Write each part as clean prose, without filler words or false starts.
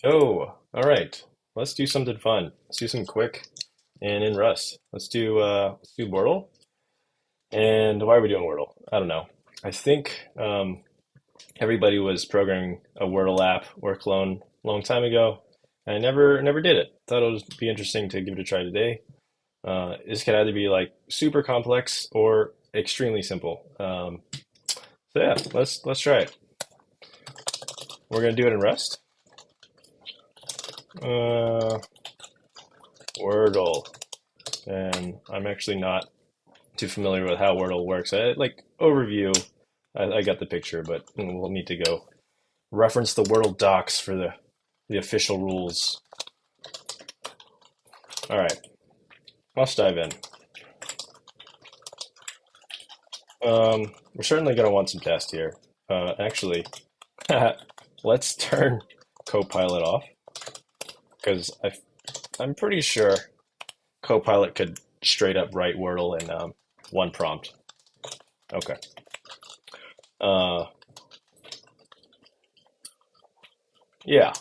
Oh, all right. Let's do something fun. Let's do something quick and in Rust. Let's do Wordle. And why are we doing Wordle? I don't know. I think everybody was programming a Wordle app or clone a long time ago. And I never did it. Thought it would be interesting to give it a try today. This could either be like super complex or extremely simple. So yeah, let's try it. We're gonna do it in Rust. Uh, Wordle, and I'm actually not too familiar with how Wordle works. Like overview, I got the picture, but we'll need to go reference the Wordle docs for the official rules. All right, let's dive in. We're certainly going to want some tests here. Actually, let's turn Copilot off because I'm pretty sure Copilot could straight up write Wordle in one prompt. Okay. Uh, yeah.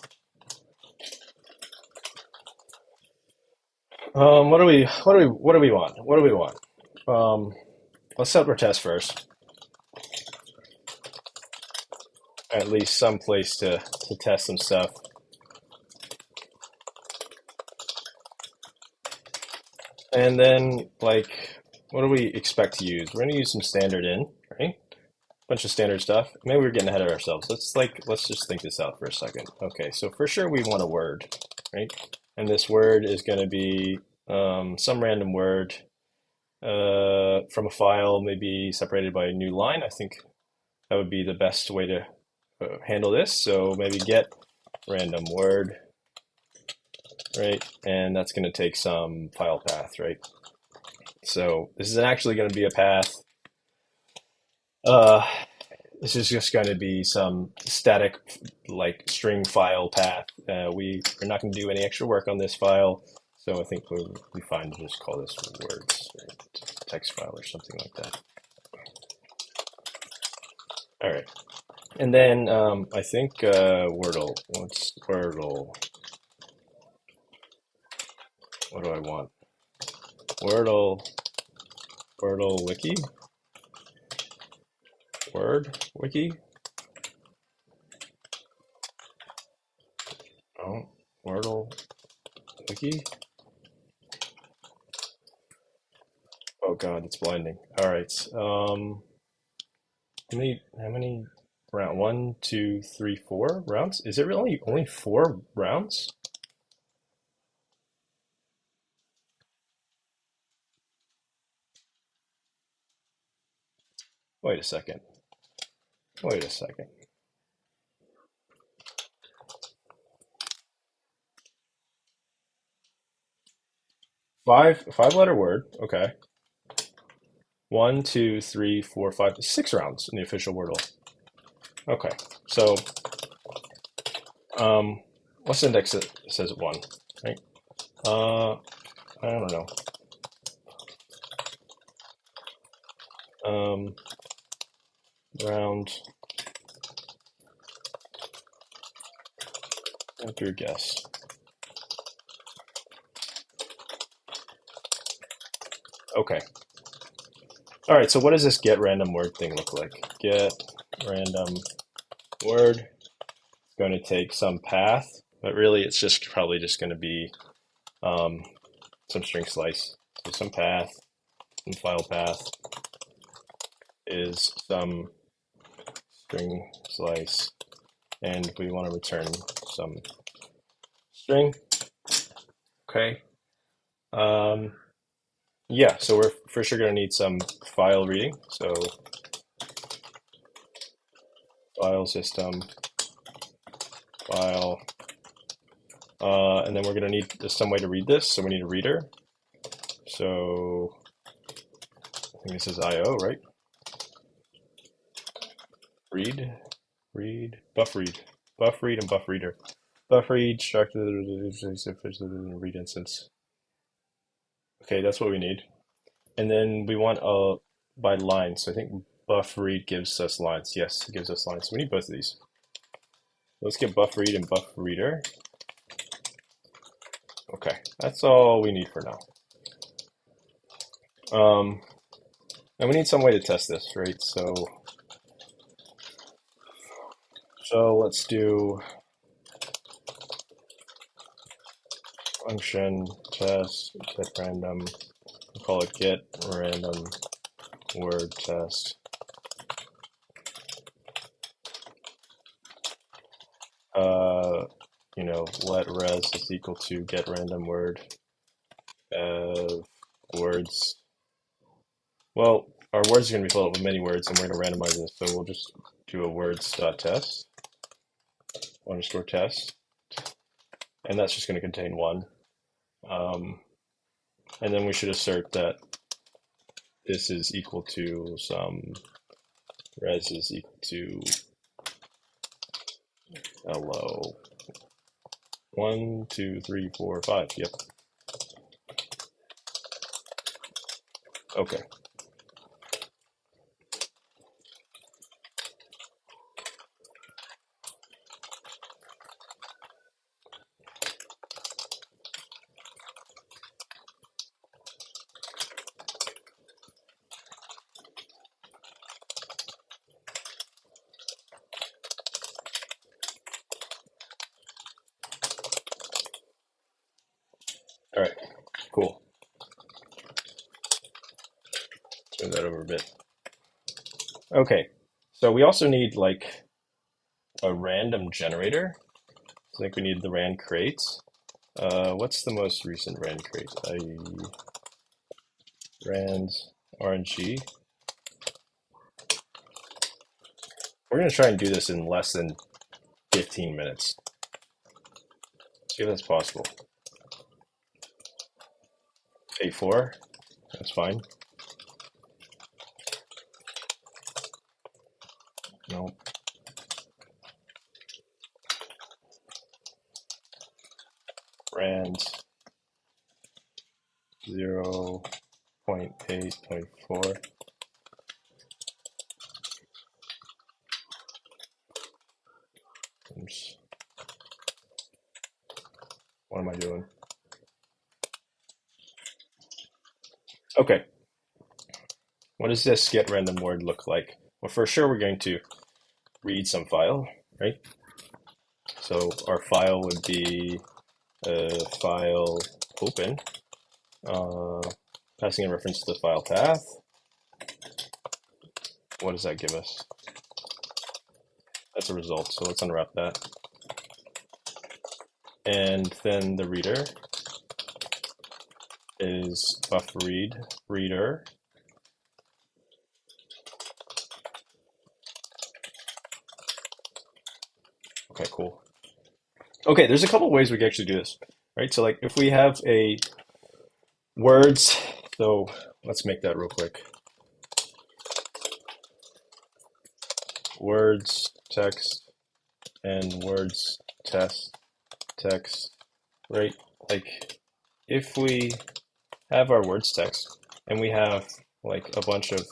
What do we want? What do we want? Um, let's set up our test first. At least some place to test some stuff. And then like what do we expect to use? We're gonna use some standard in, right? Bunch of standard stuff. Maybe we're getting ahead of ourselves. Let's just think this out for a second. Okay, so for sure we want a word, right? And this word is gonna be some random word from a file, maybe separated by a new line. I think that would be the best way to handle this. So maybe get random word, right? And that's going to take some file path, right? So this is actually going to be a path. Uh, this is just going to be some static like string file path. We are not going to do any extra work on this file. So I think we'll be fine to just call this words, right? Text file or something like that. All right. And then I think Wordle. What's Wordle? What do I want? Wordle. Wordle wiki. Word wiki. Oh, Wordle wiki. Oh God, it's blinding. All right. How many round? One, two, three, four rounds? Is it really only four rounds? Wait a second. Wait a second. Five letter word. Okay. One, two, three, four, five, six rounds in the official Wordle. Okay. So what's the index that says one? Right. Uh, I don't know. Um, round. What's your guess? Okay. All right. So what does this get random word thing look like? Get random word. Going to take some path, but really it's just probably just going to be um, some string slice. So some path, some file path is some string slice, and we want to return some string. Okay. Um, yeah, so we're for sure going to need some file reading. So file system, file, and then we're going to need some way to read this. So we need a reader. So I think this is IO, right? Read, buff read, and buff reader. Buff read, structure, read instance. Okay, that's what we need. And then we want by line. So I think buff read gives us lines. Yes, it gives us lines. So we need both of these. Let's get buff read and buff reader. Okay, that's all we need for now. And we need some way to test this, right? So let's do function test get random. We'll call it get random word test. Let res is equal to get random word words. Well, our words are going to be filled up with many words, and we're going to randomize this. So we'll just do a words.test underscore test, and that's just going to contain one. And then we should assert that this is equal to some res is equal to hello 1, 2, 3, 4, 5. Yep. Okay. All right. Cool. Move that over a bit. Okay. So we also need like a random generator. I think we need the rand crate. What's the most recent rand crate? Rand RNG. We're going to try and do this in less than 15 minutes. See if that's possible. A4, that's fine. Nope. Rand 0.8.4. Oops. What am I doing? Okay. What does this get random word look like? Well, for sure we're going to read some file, right? So our file would be file open, passing in reference to the file path. What does that give us? That's a result, so let's unwrap that. And then the reader is buff read reader. Okay, cool. Okay, there's a couple ways we can actually do this, right? So like if we have a words, so let's make that real quick. Words text and words test text, right? Like if we have our words text and we have like a bunch of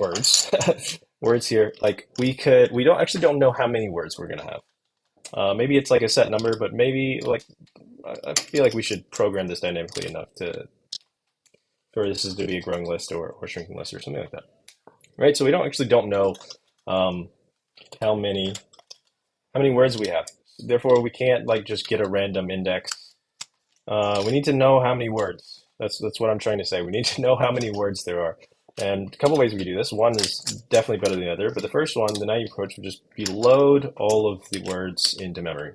words words here, like we don't know how many words we're gonna have. Maybe it's like a set number, but maybe like I feel like we should program this dynamically enough for this is to be a growing list or shrinking list or something like that, right? So we don't know um, how many words we have. Therefore, we can't like just get a random index. We need to know how many words. That's what I'm trying to say. We need to know how many words there are. And a couple ways we can do this. One is definitely better than the other, but the first one, the naive approach, would just be load all of the words into memory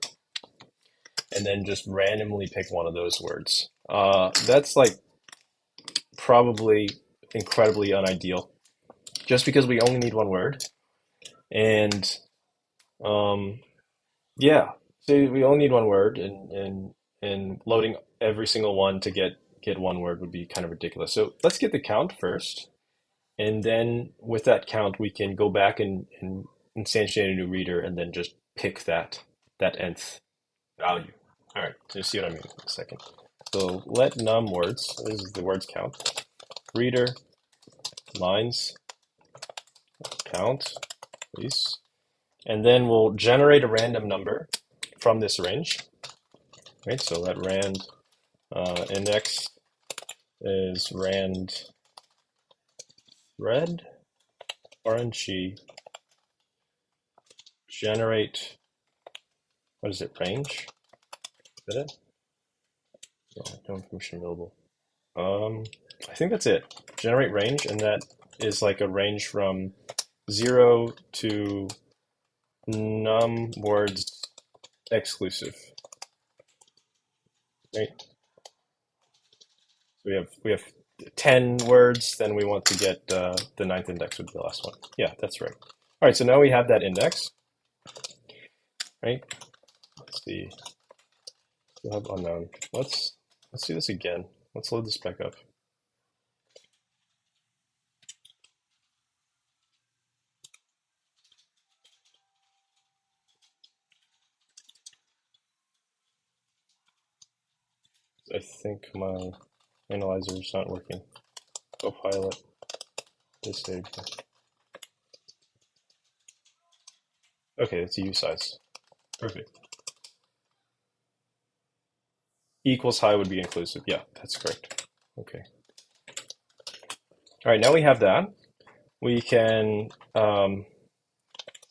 and then just randomly pick one of those words. That's like probably incredibly unideal just because we only need one word. And yeah, so we only need one word and loading every single one to get one word would be kind of ridiculous. So let's get the count first. And then with that count, we can go back and instantiate a new reader and then just pick that nth value. All right, so you see what I mean in a second. So let num words, this is the words count, reader lines count, please. And then we'll generate a random number from this range, right? So that rand index is rand red, orangey, generate, what is it, range? Is that it? No information available. I think that's it. Generate range, and that is like a range from 0 to num words exclusive. Right? We have 10 words, then we want to get the ninth index would be the last one. Yeah, that's right. All right, so now we have that index, right? Let's see. We'll have unknown. Let's do this again. Let's load this back up. I think my analyzer is not working. Copilot disabled. Okay, it's a U size. Perfect. Equals high would be inclusive. Yeah, that's correct. Okay. All right, now we have that. We can,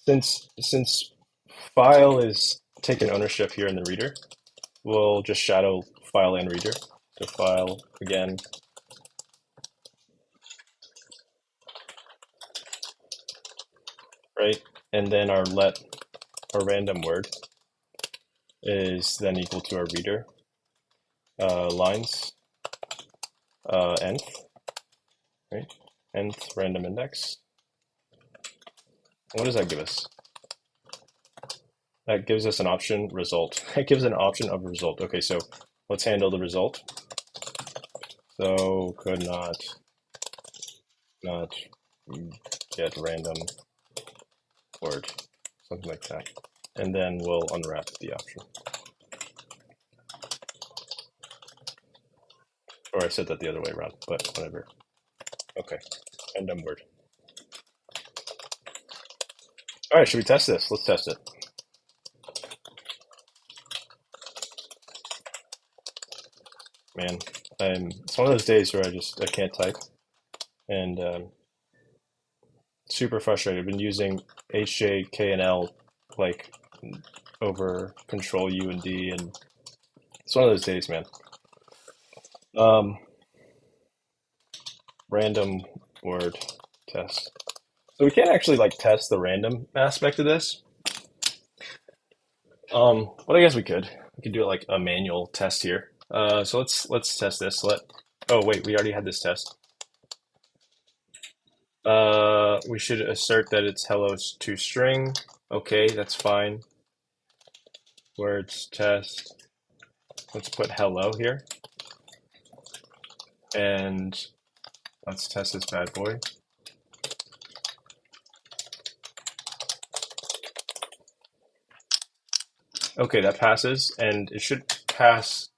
since file is taking ownership here in the reader, we'll just shadow file and reader. So file again. Right, and then our random word is then equal to our reader lines nth, right? Nth random index. What does that give us? That gives us an option result. It gives an option of result. Okay, so let's handle the result. So could not get random word, something like that. And then we'll unwrap the option. Or I said that the other way around, but whatever. Okay, random word. All right, should we test this? Let's test it. Man, it's one of those days where I can't type, and super frustrated. I've been using H, J, K, and L like over Control U and D, and it's one of those days, man. Random word test. So we can't actually like test the random aspect of this. But I guess we could. We could do it like a manual test here. So let's test this. Oh wait, we already had this test. We should assert that it's hello to string. Okay, that's fine. Words test. Let's put hello here. And let's test this bad boy. Okay, that passes, and it should pass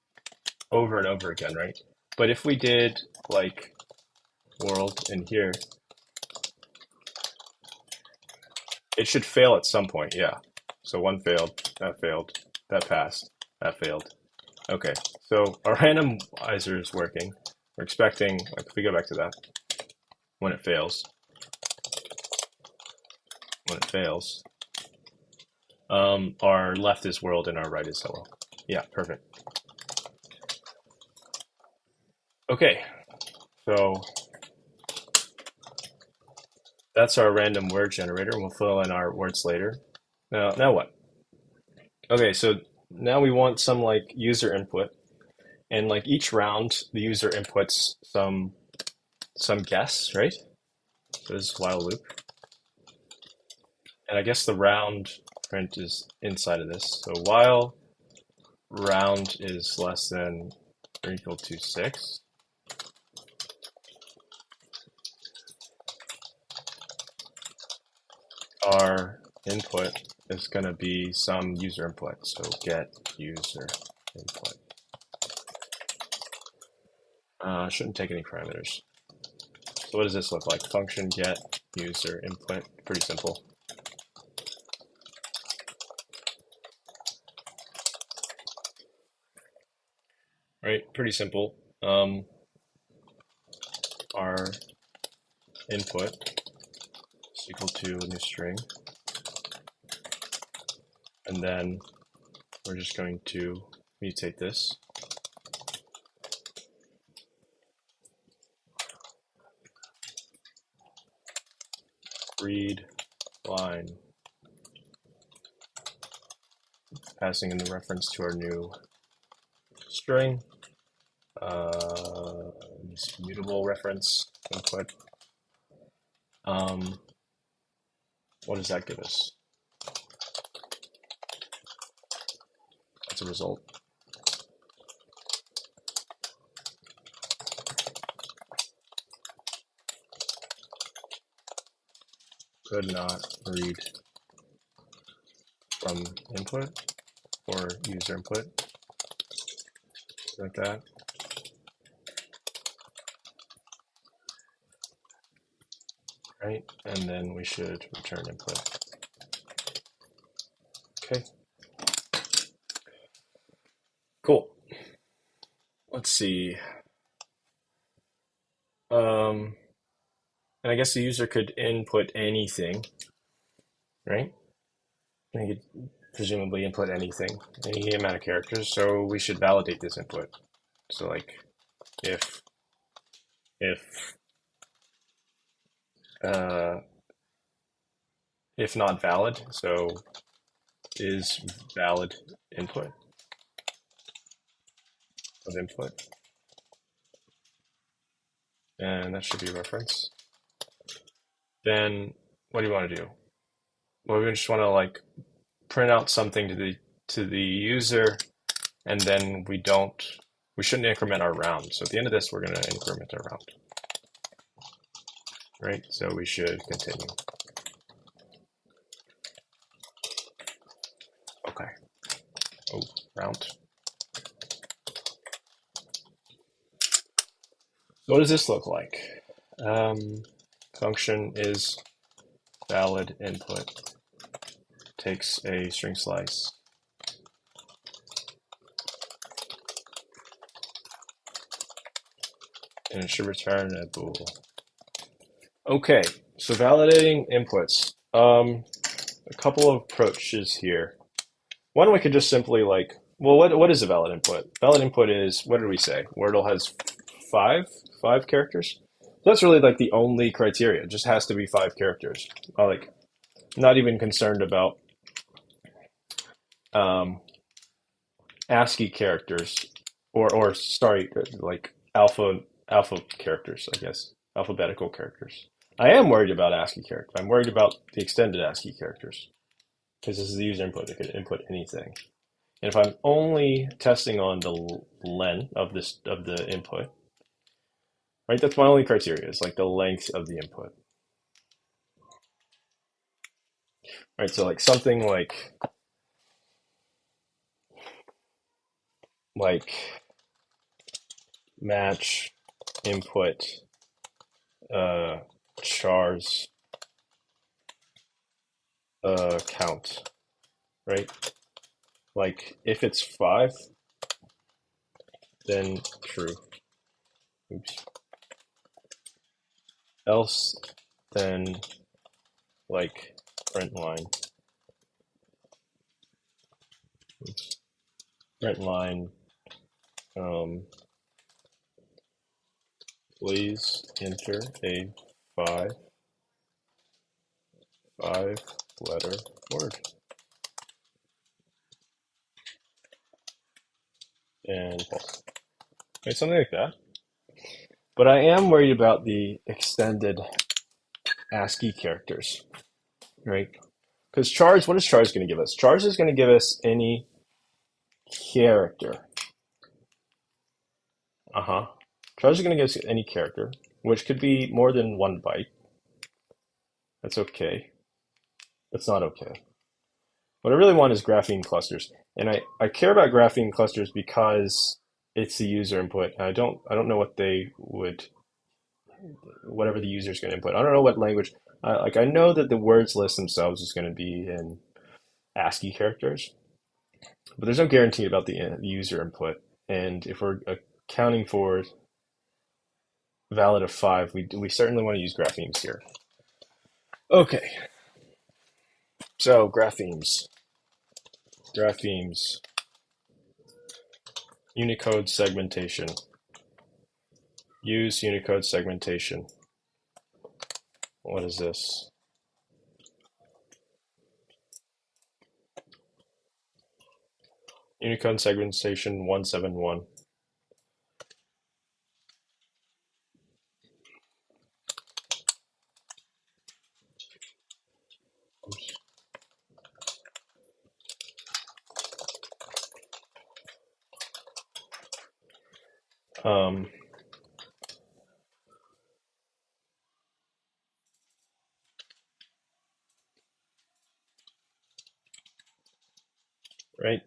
over and over again, right? But if we did like world in here, it should fail at some point, yeah. So one failed, that passed, that failed. Okay, so our randomizer is working. We're expecting, like if we go back to that, when it fails, our left is world and our right is hello. Yeah, perfect. Okay, so that's our random word generator. We'll fill in our words later. Now what? Okay, so now we want some like user input, and like each round, the user inputs some guess, right? So this is while loop, and I guess the round print is inside of this. So while round is less than or equal to 6, our input is going to be some user input. So get user input. Shouldn't take any parameters. So what does this look like? Function get user input. Pretty simple. right? Pretty simple. Our input is equal to a new string, and then we're just going to mutate this. Read line, passing in the reference to our new string, mutable reference input. What does that give us? That's a result. Could not read from input or user input, like that. Right, and then we should return input. Okay, cool. Let's see. And I guess the user could input anything, right? They could presumably input anything, any amount of characters. So we should validate this input. So like if uh, if not valid, so is valid input of input, and that should be a reference. Then what do you want to do? Well, we just want to like print out something to the user, and then we shouldn't increment our round. So at the end of this, we're going to increment our round, right? So we should continue. Okay. Oh, round. So what does this look like? Function is valid input, takes a string slice, and it should return a bool. Okay, so validating inputs. A couple of approaches here. One, we could just simply like, well, what is a valid input? Valid input is, what did we say? Wordle has five characters. So that's really like the only criteria. It just has to be 5 characters. Like, not even concerned about ASCII characters, or sorry, like alpha characters, I guess, alphabetical characters. I am worried about ASCII characters. I'm worried about the extended ASCII characters because this is the user input. They could input anything. And if I'm only testing on the len of the input, right? That's my only criteria, is like the length of the input. Right, so like something like match input chars count, right? Like if it's 5, then true. Oops. Else, then like print line. Oops. Print line. Please enter a five-letter word. And false. Okay, something like that. But I am worried about the extended ASCII characters, right? Because chars, what is chars going to give us? Chars is going to give us any character. Chars is going to give us any character, which could be more than 1 byte. That's okay. That's not okay. What I really want is graphene clusters. And I care about graphene clusters because it's the user input. I don't know what they would, whatever the user is going to input. I don't know what language. Like I know that the words list themselves is going to be in ASCII characters, but there's no guarantee about the user input. And if we're accounting for valid of 5, we certainly want to use graphemes here. Okay, so graphemes, Unicode segmentation. Use Unicode segmentation. What is this? Unicode segmentation 171. Um, right?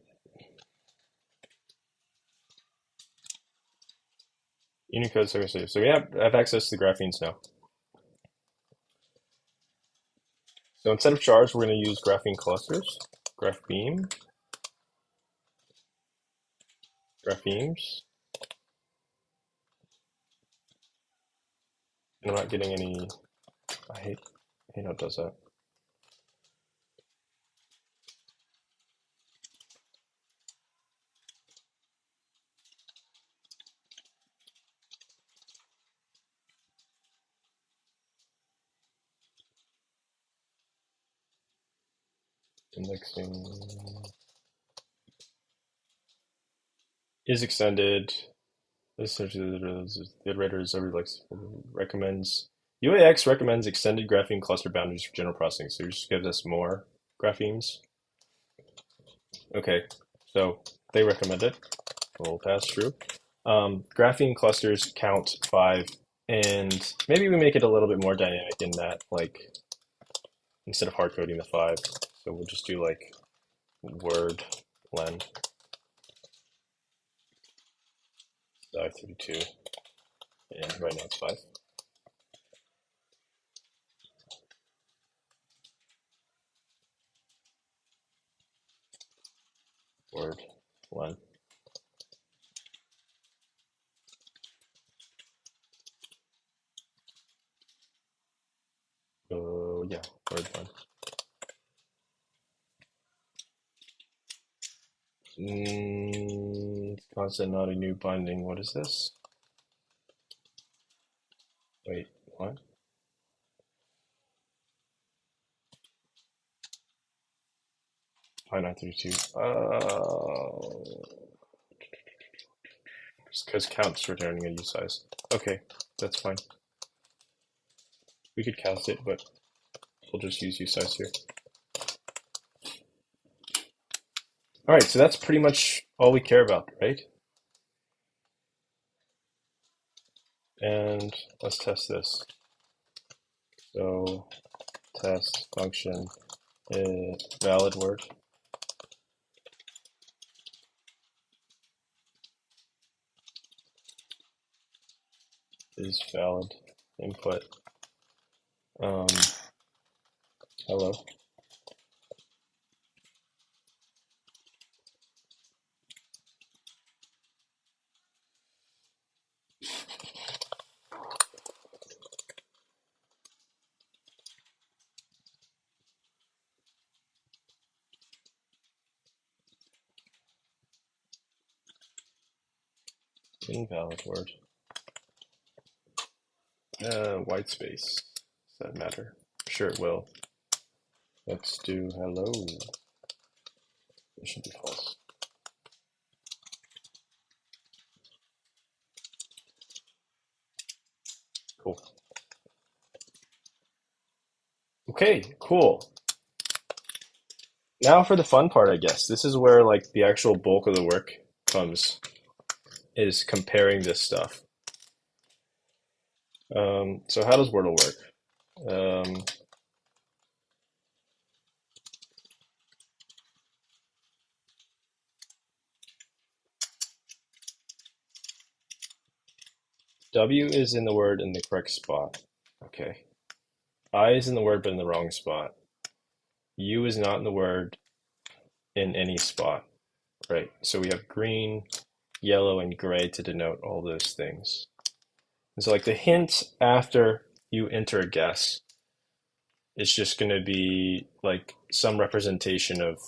Unicode segmentation. So we have access to the graphemes now. So instead of chars, we're going to use graphene clusters, graphemes. And I'm not getting any. I hate how it does that. Indexing is extended. Essentially, the iterator's recommends UAX recommends extended grapheme cluster boundaries for general processing. So it just gives us more graphemes. Okay, so they recommend it. We'll pass through. Graphene clusters count 5, and maybe we make it a little bit more dynamic in that, like instead of hard coding the 5, so we'll just do like word len 32. Yeah, right now it's 5. Word len. Yeah, word len. Constant, not a new binding. What is this? Wait, what? Pi 932. Just because count's returning a U size. Okay, that's fine. We could cast it, but we'll just use U size here. All right, so that's pretty much all we care about, right? And let's test this. So test function valid word is valid input. Hello. Invalid word. White space. Does that matter? Sure it will. Let's do hello. It should be false. Cool. Okay, cool. Now for the fun part, I guess. This is where like the actual bulk of the work comes, is comparing this stuff. So how does Wordle work? W is in the word in the correct spot. Okay. I is in the word but in the wrong spot. U is not in the word in any spot. Right. So we have green, yellow and gray to denote all those things. And so like the hint after you enter a guess is just going to be like some representation of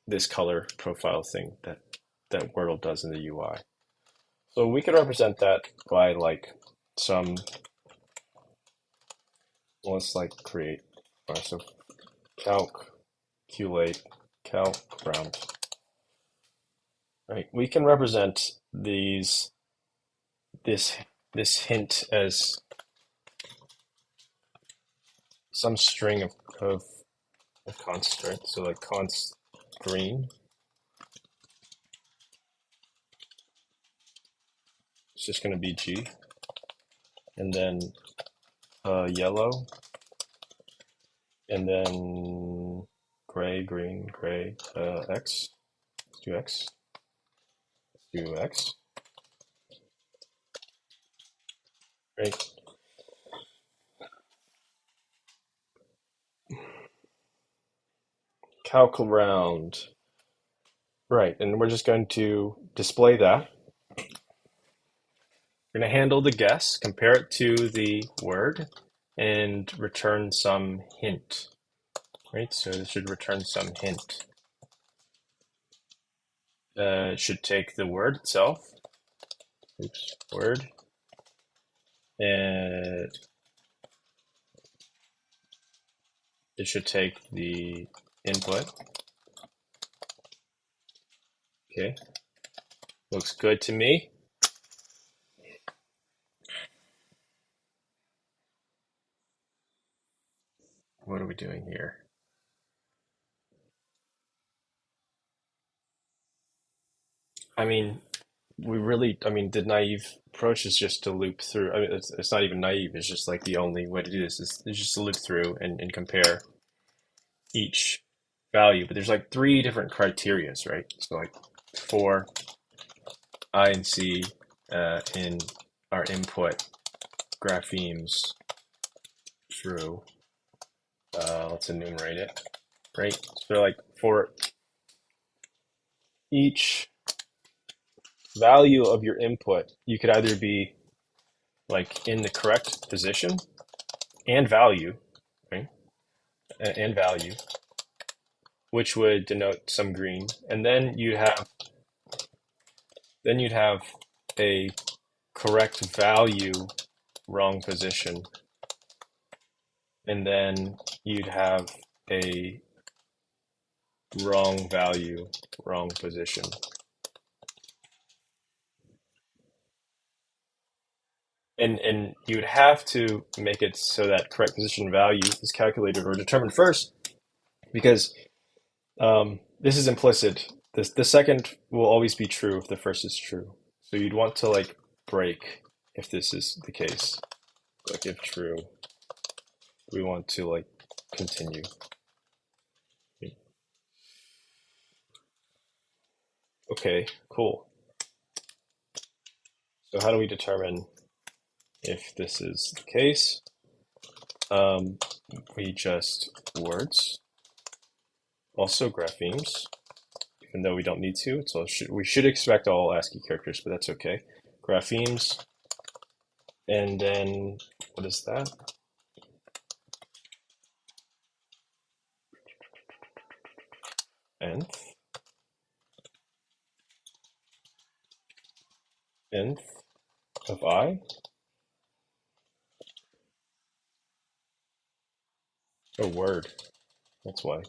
this color profile thing that Wordle does in the UI. So we could represent that by like some, let's like create, so calculate, calc round, right? We can represent this hint as some string of const, right? So like const green, it's just going to be G, and then yellow, and then gray, green, gray, X, let's do X, let's do X, right? Calc round, right? And we're just going to display that. We're going to handle the guess, compare it to the word, and return some hint, right? So this should return some hint. It should take the word itself, oops, word, and it should take the input. Okay, looks good to me. What are we doing here? I mean, the naive approach is just to loop through. I mean, it's not even naive. It's just like the only way to do this is just to loop through and compare each value. But there's like three different criterias, right? So like for I and C in our input graphemes true. Let's enumerate it, right? So like for each value of your input, you could either be like in the correct position and value, right? And value, which would denote some green, and then you'd have a correct value, wrong position, and then you'd have a wrong value, wrong position. And you would have to make it so that correct position value is calculated or determined first, because this is implicit. The second will always be true if the first is true. So you'd want to like break if this is the case. Like if true, we want to like continue. Okay, cool. So how do we determine if this is the case? We just words, also graphemes, even though we don't need to. So we should expect all ASCII characters, but that's okay. Graphemes, and then what is that? Nth of I. Oh, word. That's why.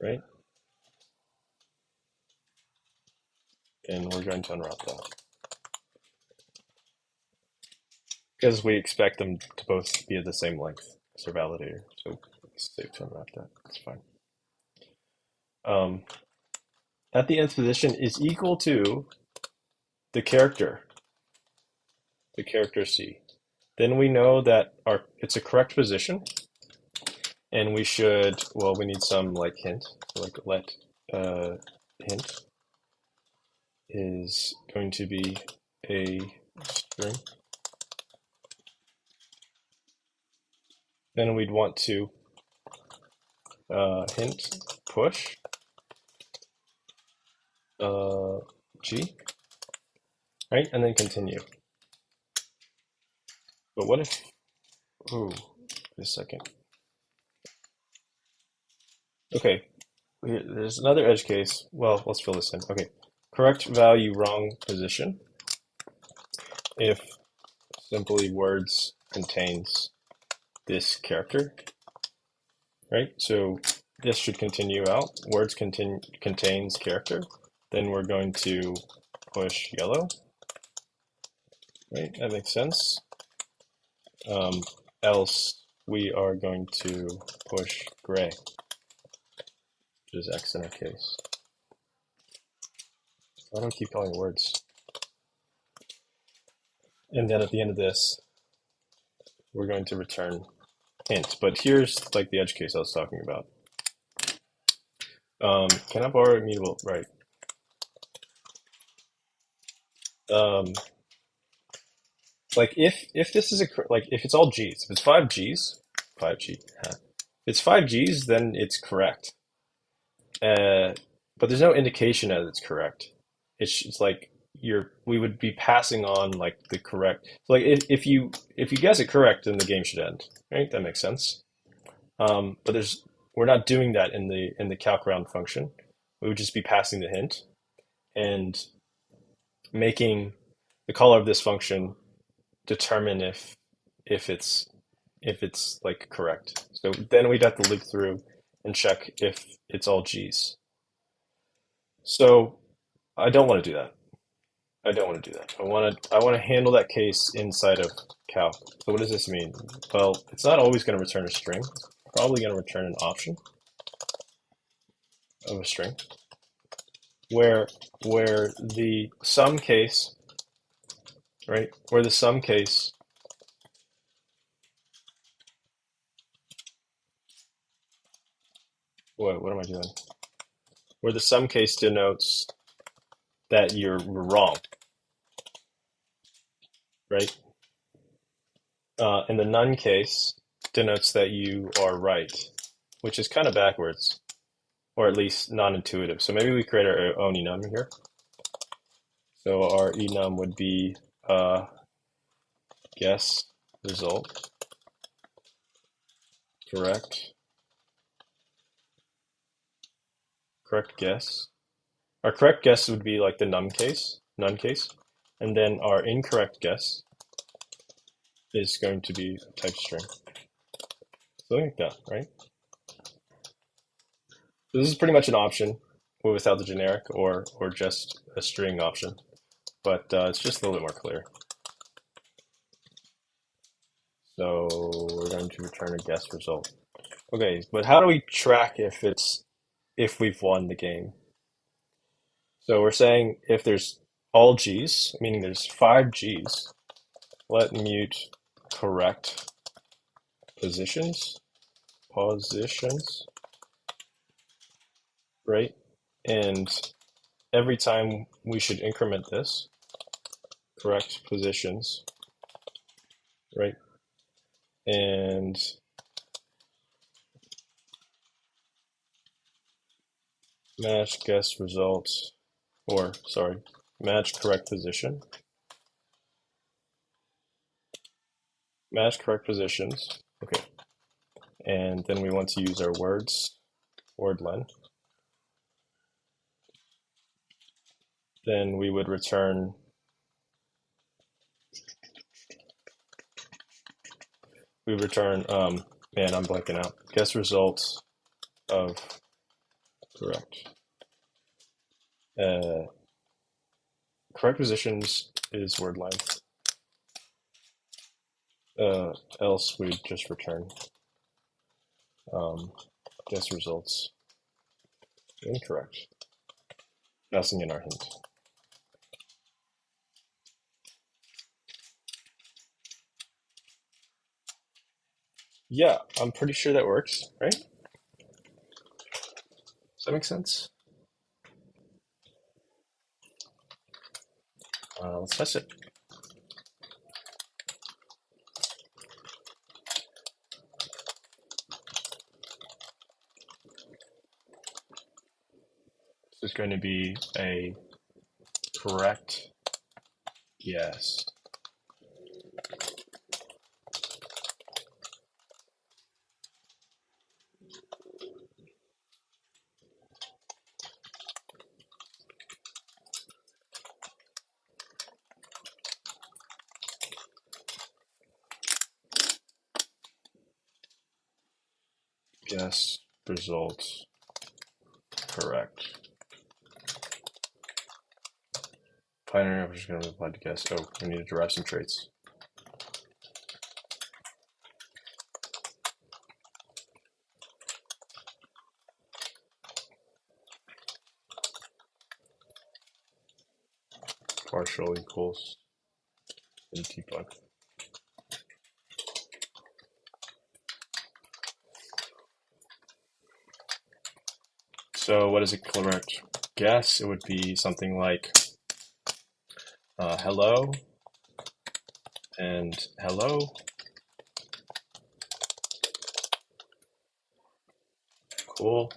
Right? And we're going to unwrap that. Because we expect them to both be at the same length as our validator. So it's safe to unwrap that. That's fine. At the nth position is equal to the character C. Then we know that it's a correct position, and we should, well, we need some like hint. So like let hint is going to be a string. Then we'd want to hint push G, right? And then continue. But what if, ooh, wait a second. Okay, there's another edge case. Well, let's fill this in. Okay, correct value, wrong position. If simply words contains this character, right? So this should continue out. Words contains character. Then we're going to push yellow, right? That makes sense. Else we are going to push gray, which is X in our case. I don't keep calling words. And then at the end of this, we're going to return hint. But here's like the edge case I was talking about. Can I borrow immutable? Right. Like if this is like if it's all G's, if it's 5 G's, 5G, if it's 5 G's, then it's correct. But there's no indication that it's correct. It's like we would be passing on like the correct. So like if you guess it correct, then the game should end, right? That makes sense. But we're not doing that in the calc round function. We would just be passing the hint and making the caller of this function determine if it's like correct. So then we'd have to loop through and check if it's all G's. So I don't want to do that. I don't want to do that. I want to handle that case inside of calc. So what does this mean? Well, it's not always going to return a string. It's probably going to return an option of a string where the sum case, right? Where the sum case what am I doing? Where the sum case denotes that you're wrong, right? And the none case denotes that you are right, which is kind of backwards, or at least non-intuitive. So maybe we create our own enum here. So our enum would be guess result, correct guess. Our correct guess would be like the none case, and then our incorrect guess is going to be a type string. Something like that, right? So this is pretty much an option without the generic or just a string option, but it's just a little bit more clear. So we're going to return a guess result. Okay, but how do we track if we've won the game? So we're saying if there's all G's, meaning there's 5 G's, let mute correct positions, right? And every time we should increment this, correct positions, right? And match guess results, or sorry, match correct position, match correct positions. Okay, and then we want to use our wordlen. Then we would return man, I'm blanking out. Guess results of correct. Correct positions is word length. Else we'd just return guess results incorrect, passing in our hint. Yeah, I'm pretty sure that works, right? Does that make sense? Let's test it. This is going to be a correct guess. Guess results correct. Pioneer average is going to be applied to guess. Oh, we need to derive some traits. Partial equals in debug. So what is a correct guess? It would be something like hello and hello. Cool.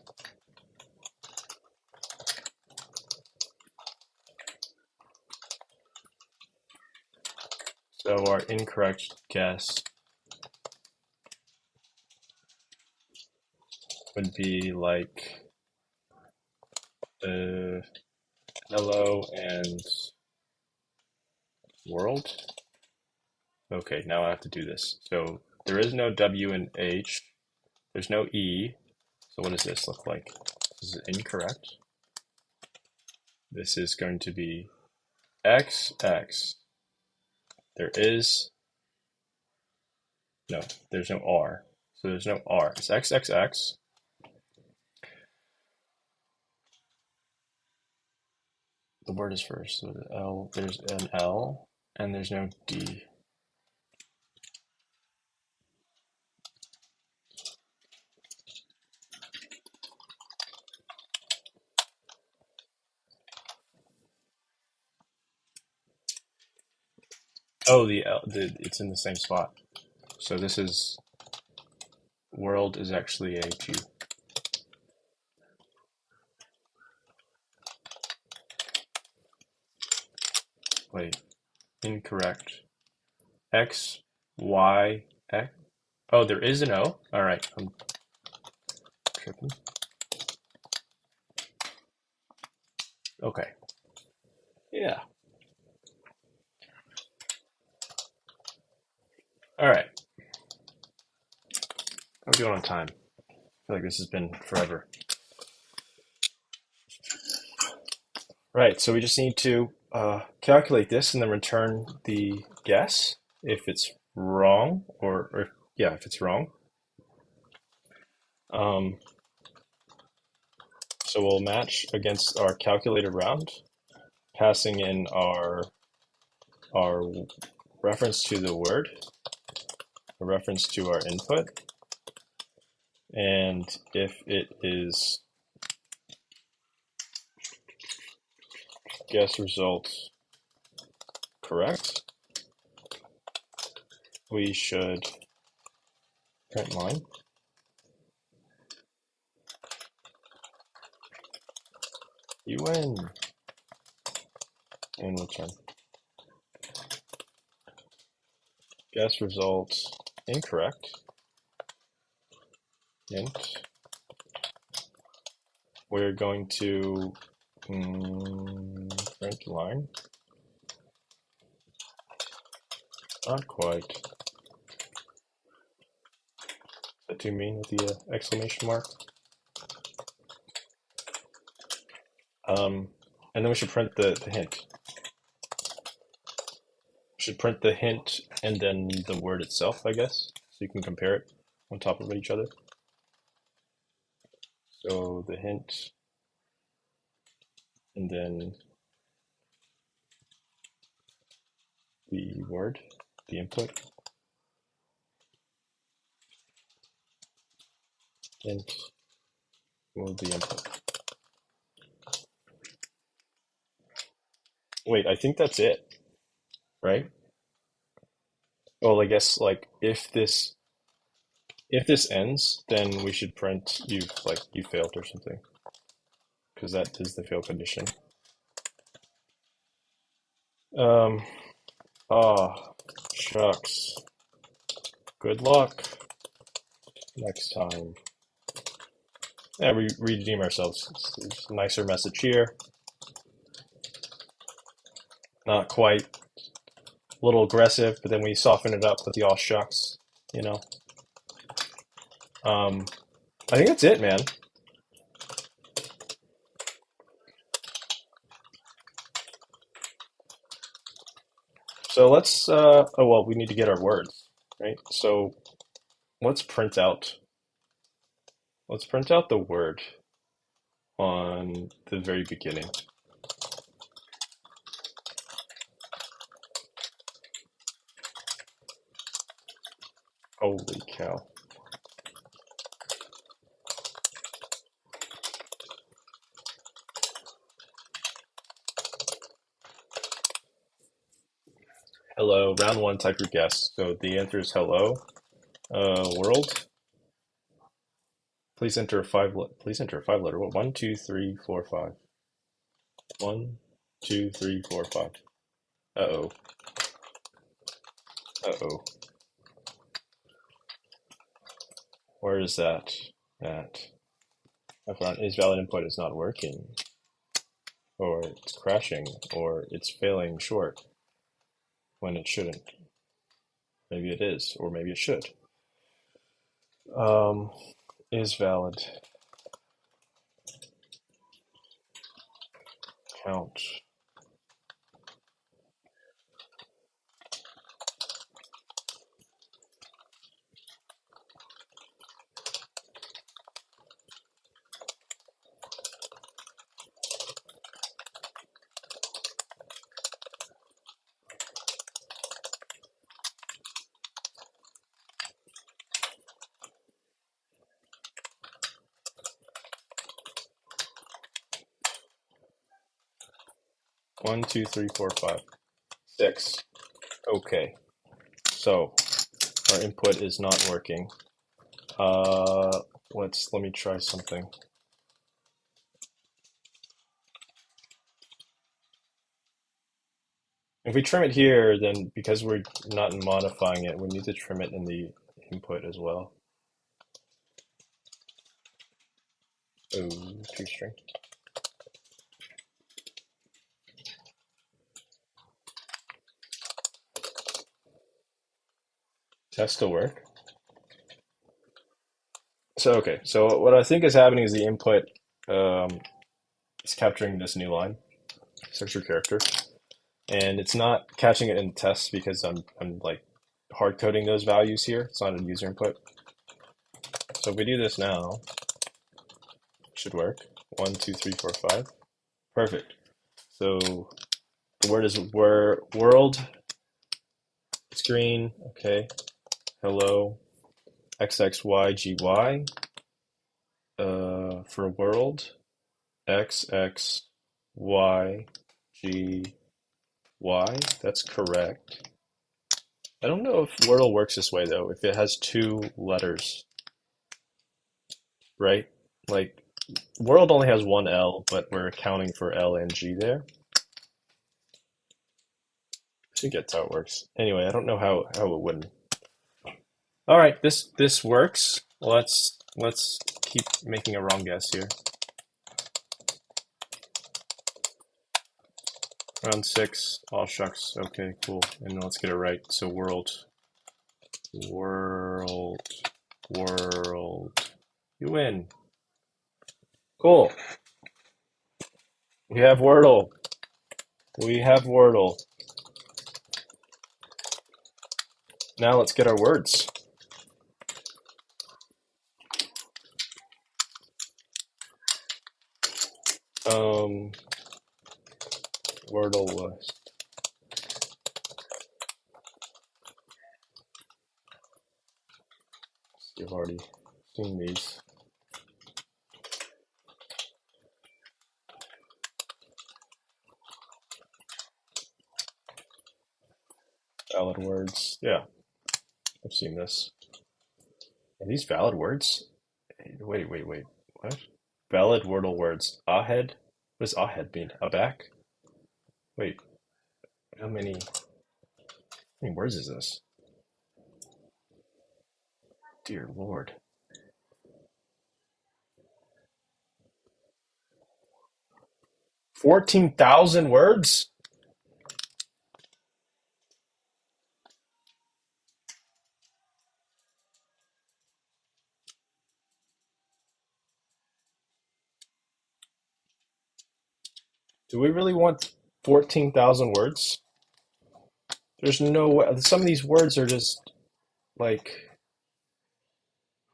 So our incorrect guess would be like hello and world. Okay, now I have to do this. So there is no W and H. There's no E. So what does this look like? This is incorrect. This is going to be XX. There's no R. So there's no R. It's XXX. The word is first. So the L, there's an L, and there's no D. Oh, it's in the same spot. So this is world is actually a Q. Wait, incorrect. X, Y, X. Oh, there is an O. All right, I'm tripping. Okay. Yeah. All right. I'm going on time. I feel like this has been forever. Right, so we just need to calculate this and then return the guess if it's wrong, or yeah, if it's wrong. So we'll match against our calculated round, passing in our reference to the word, a reference to our input, and if it is guess results correct, we should print line. You win. And return. Guess results incorrect. Int. We're going to print line. Not quite. What do you mean with the exclamation mark? And then we should print the hint. We should print the hint and then the word itself, I guess, so you can compare it on top of each other. So the hint, and then the word, the input. Hint will the input. Wait, I think that's it, right? Well, I guess like if this ends, then we should print you failed or something, because that is the fail condition. Um, oh, shucks. Good luck next time. Yeah, we redeem ourselves. It's a nicer message here. Not quite a little aggressive, but then we soften it up with the all shucks, you know. Um, I think that's it, man. So oh well, we need to get our words, right? So let's print out, let's print out the word on the very beginning. Holy cow. Hello, round one, type your guess. So the answer is hello, world. Please enter a five letter. What? One, two, three, four, five. One, two, three, four, five. Uh-oh. Uh-oh. Where is that? That. I found is valid input is not working, or it's crashing, or it's failing short when it shouldn't. Maybe it is, or maybe it should. Um, is valid. Count. 1, 2, 3, 4, 5, 6. Okay, so our input is not working. Uh, let me try something. If we trim it here, then because we're not modifying it, we need to trim it in the input as well. Oh, two string. Does that still work? So, okay, so what I think is happening is the input um, is capturing this new line, this extra character, and it's not catching it in tests because I'm like hard coding those values here. It's not a user input. So if we do this now, it should work. 1, 2, 3, 4, 5. Perfect. So the word is world, screen, okay, hello, XXYGY, for world, XXYGY, that's correct. I don't know if Wordle works this way though, if it has two letters, right? Like, world only has one L, but we're accounting for L and G there. I think that's how it works. Anyway, I don't know how it wouldn't. All right, this works. Let's keep making a wrong guess here. Round six. Oh shucks. Okay, cool. And let's get it right. So world, world. You win. Cool. We have Wordle. We have Wordle. Now let's get our words. Um, Wordle list. You've already seen these. Valid words. Yeah, I've seen this. Are these valid words? Wait. What? Valid Wordle words. Ahead? What does ahead mean? Aback? Wait. How many words is this? Dear Lord. 14,000 words? Do we really want 14,000 words? There's no way. Some of these words are just like,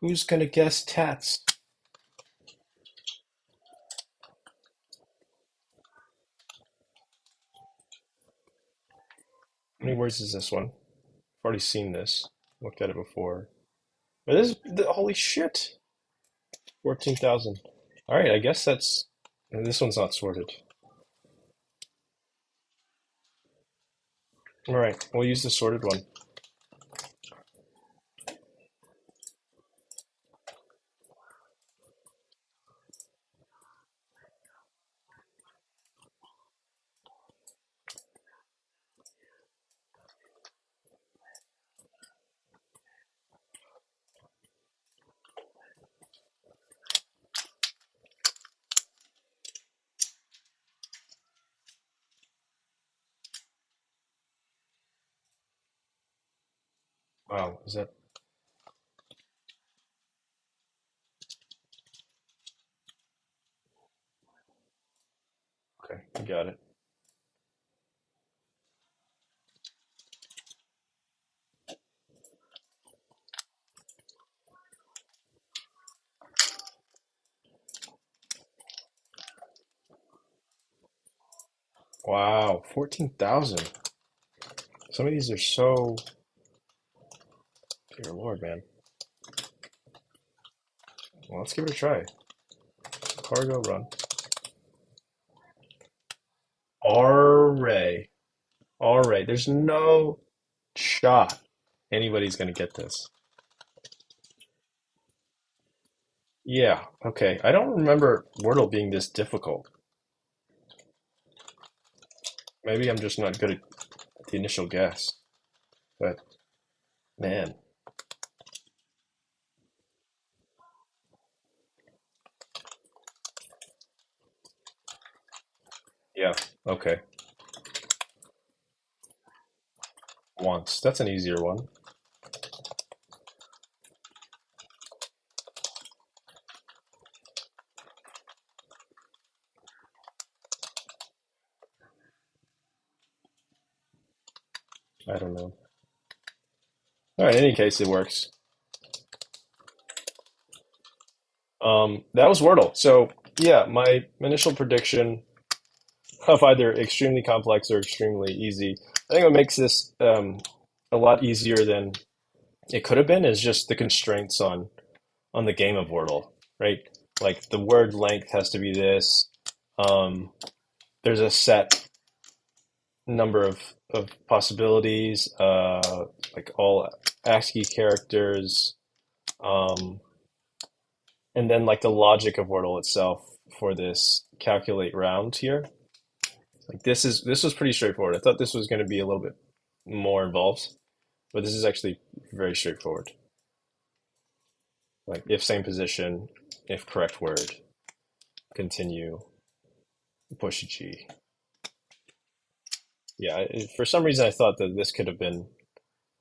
who's gonna guess tats? How many words is this one? I've already seen this. Looked at it before. But holy shit. 14,000. All right, I guess that's. And this one's not sorted. All right, we'll use the sorted one. Wow, is that okay? I got it. Wow, 14,000. Some of these are so. Dear Lord, man. Well, let's give it a try. Cargo run. Array. Array. There's no shot anybody's gonna get this. Yeah, okay. I don't remember Wordle being this difficult. Maybe I'm just not good at the initial guess. But man, yeah, okay. Once. That's an easier one. I don't know. All right, in any case, it works. That was Wordle. So yeah, my initial prediction of either extremely complex or extremely easy. I think what makes this a lot easier than it could have been is just the constraints on the game of Wordle, right? Like the word length has to be this. Um, there's a set number of possibilities, like all ASCII characters, um, and then like the logic of Wordle itself for this calculate round here. Like this was pretty straightforward. I thought this was going to be a little bit more involved, but this is actually very straightforward. Like if same position, if correct word, continue, push G. Yeah, for some reason I thought that this could have been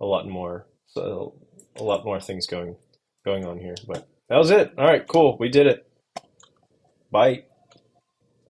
a lot more, so a lot more things going on here, but that was it. All right, cool. We did it. Bye.